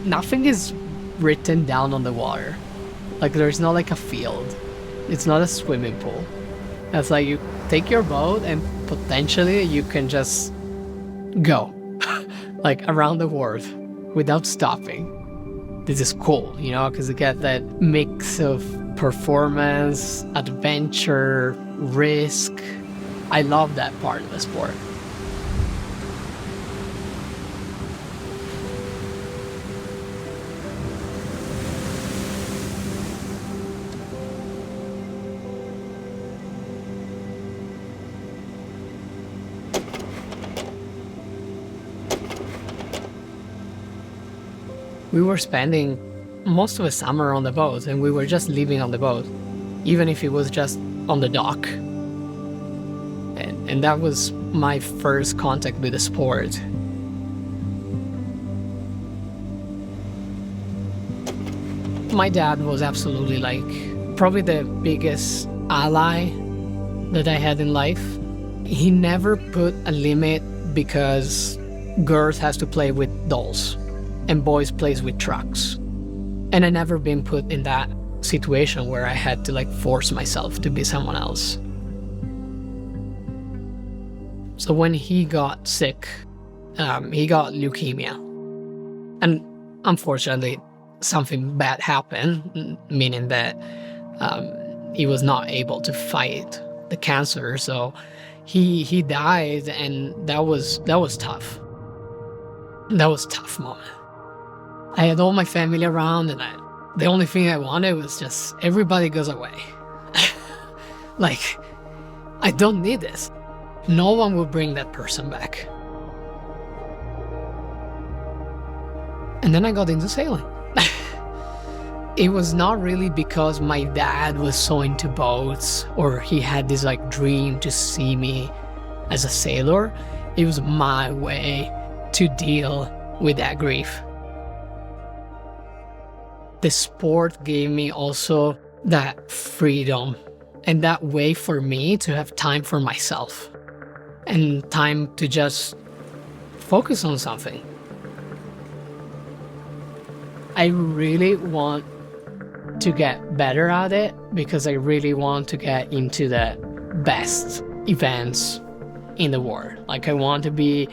nothing is written down on the water. Like there's not like a field. It's not a swimming pool. It's like you take your boat and potentially you can just go like around the world without stopping. This is cool, you know, because you get that mix of performance, adventure, risk. I love that part of the sport. We were spending most of the summer on the boat, and we were just living on the boat, even if it was just on the dock. And that was my first contact with the sport. My dad was absolutely like probably the biggest ally that I had in life. He never put a limit because girls has to play with dolls and boys plays with trucks. And I never been put in that situation where I had to like force myself to be someone else. So when he got sick, he got leukemia. And unfortunately, something bad happened, meaning that he was not able to fight the cancer. So he died, and that was tough. That was a tough moment. I had all my family around, and the only thing I wanted was just everybody goes away. Like, I don't need this. No one will bring that person back. And then I got into sailing. It was not really because my dad was so into boats or he had this like dream to see me as a sailor. It was my way to deal with that grief. The sport gave me also that freedom and that way for me to have time for myself and time to just focus on something. I really want to get better at it because I really want to get into the best events in the world. Like I want to be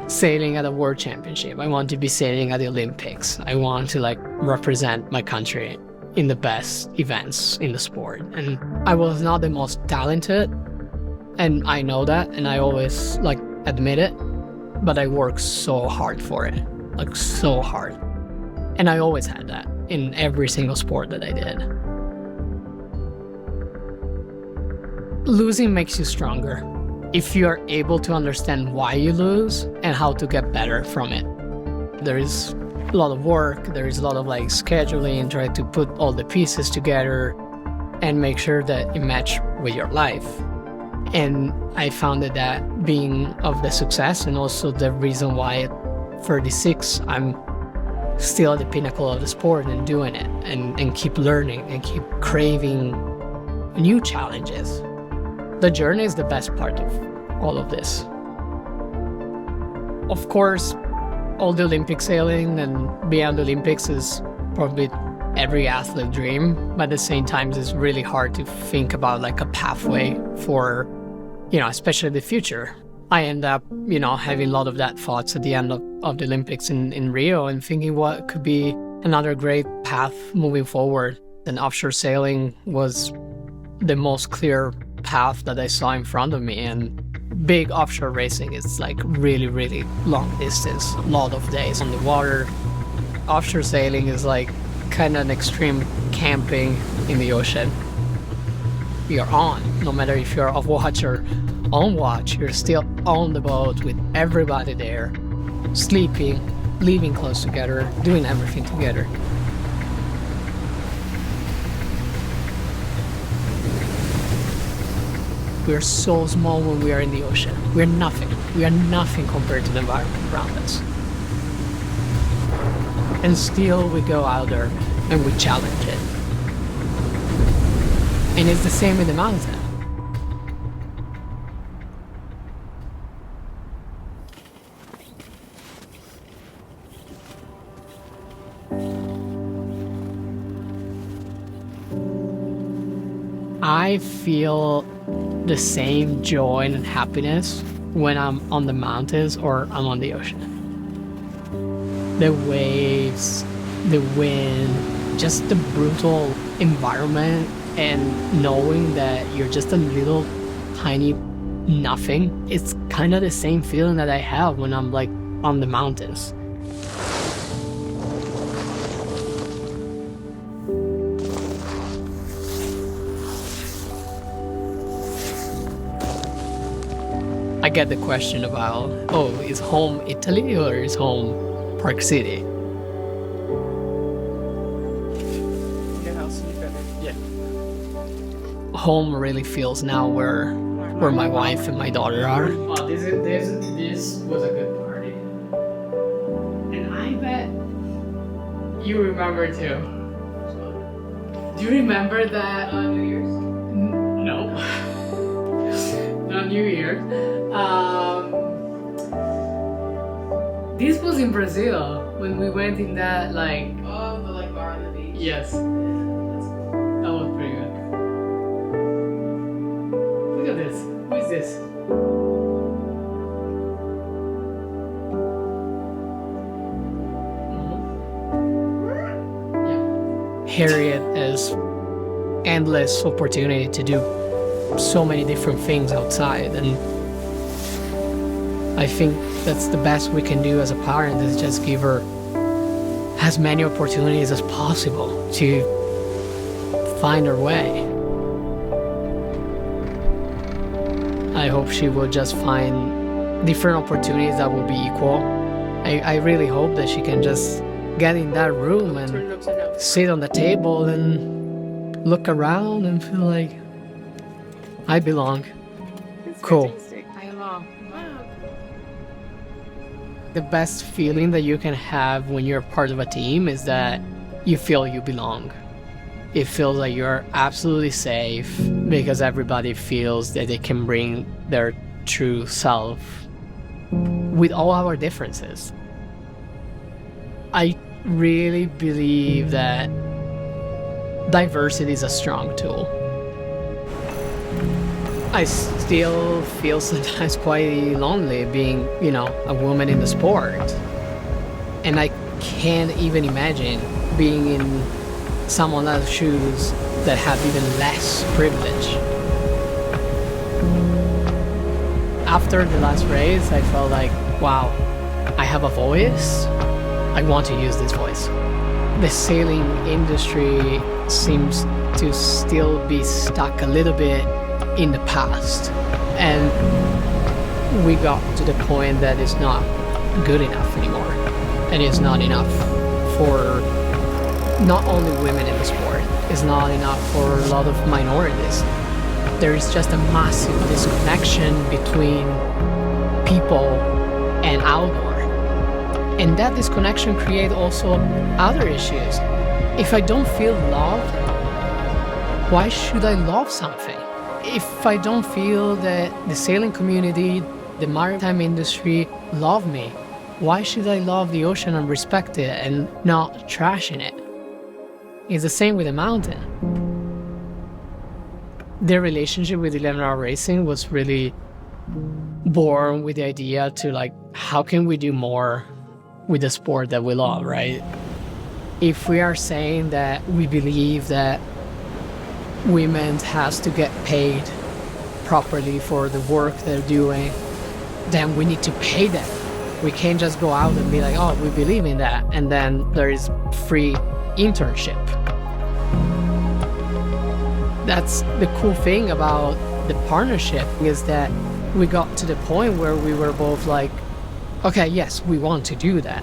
sailing at a world championship. I want to be sailing at the Olympics. I want to like represent my country in the best events in the sport. And I was not the most talented, and I know that, and I always like admit it, but I worked so hard for it, like so hard. And I always had that in every single sport that I did. Losing makes you stronger if you are able to understand why you lose and how to get better from it. There is a lot of work, there is a lot of like scheduling, try to put all the pieces together and make sure that it match with your life. And I found that being of the success and also the reason why at 36 I'm still at the pinnacle of the sport and doing it and keep learning and keep craving new challenges. The journey is the best part of all of this. Of course, all the Olympic sailing and beyond the Olympics is probably every athlete dream, but at the same time it's really hard to think about like a pathway for, especially the future. I end up, having a lot of that thoughts at the end of the Olympics in Rio and thinking what could be another great path moving forward. And offshore sailing was the most clear path that I saw in front of me. And big offshore racing is like really, really long distance, a lot of days on the water. Offshore sailing is like kind of an extreme camping in the ocean. You're on, no matter if you're off watch or on watch, you're still on the boat with everybody there, sleeping, living close together, doing everything together. We're so small when we are in the ocean. We're nothing. We are nothing compared to the environment around us. And still we go out there and we challenge it. And it's the same in the mountain. I feel the same joy and happiness when I'm on the mountains or I'm on the ocean. The waves, the wind, just the brutal environment, and knowing that you're just a little tiny nothing. It's kind of the same feeling that I have when I'm like on the mountains. I get the question about, oh, is home Italy or is home Park City? Yeah. Home really feels now where my wife and my daughter are. Oh, this was a good party. And I bet you remember too. Do you remember that? New Year's? No. Not New Year's. This was in Brazil when we went in that like... Oh, the like bar on the beach? Yes. That was pretty good. Look at this. Who is this? Yeah. Harriet has endless opportunity to do so many different things outside, and I think that's the best we can do as a parent, is just give her as many opportunities as possible to find her way. I hope she will just find different opportunities that will be equal. I really hope that she can just get in that room and sit on the table and look around and feel like I belong. Cool. I love. Wow. The best feeling that you can have when you're part of a team is that you feel you belong. It feels like you're absolutely safe because everybody feels that they can bring their true self with all our differences. I really believe that diversity is a strong tool. I still feel sometimes quite lonely being, a woman in the sport. And I can't even imagine being in someone else's shoes that have even less privilege. After the last race, I felt like, wow, I have a voice. I want to use this voice. The sailing industry seems to still be stuck a little bit in the past, and we got to the point that it's not good enough anymore, and it's not enough for not only women in the sport, it's not enough for a lot of minorities. There is just a massive disconnection between people and outdoor, and that disconnection creates also other issues. If I don't feel loved, why should I love something? If I don't feel that the sailing community, the maritime industry love me, why should I love the ocean and respect it and not trashing it? It's the same with the mountain. Their relationship with 11-hour racing was really born with the idea to like, how can we do more with the sport that we love, right? If we are saying that we believe that women has to get paid properly for the work they're doing, then we need to pay them. We can't just go out and be like, oh, we believe in that, and then there is free internship. That's the cool thing about the partnership, is that we got to the point where we were both like, okay, yes, we want to do that.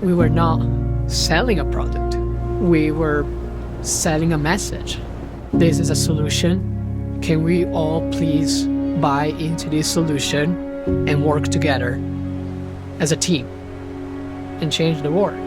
We were not selling a product. We were selling a message. This is a solution. Can we all please buy into this solution and work together as a team and change the world?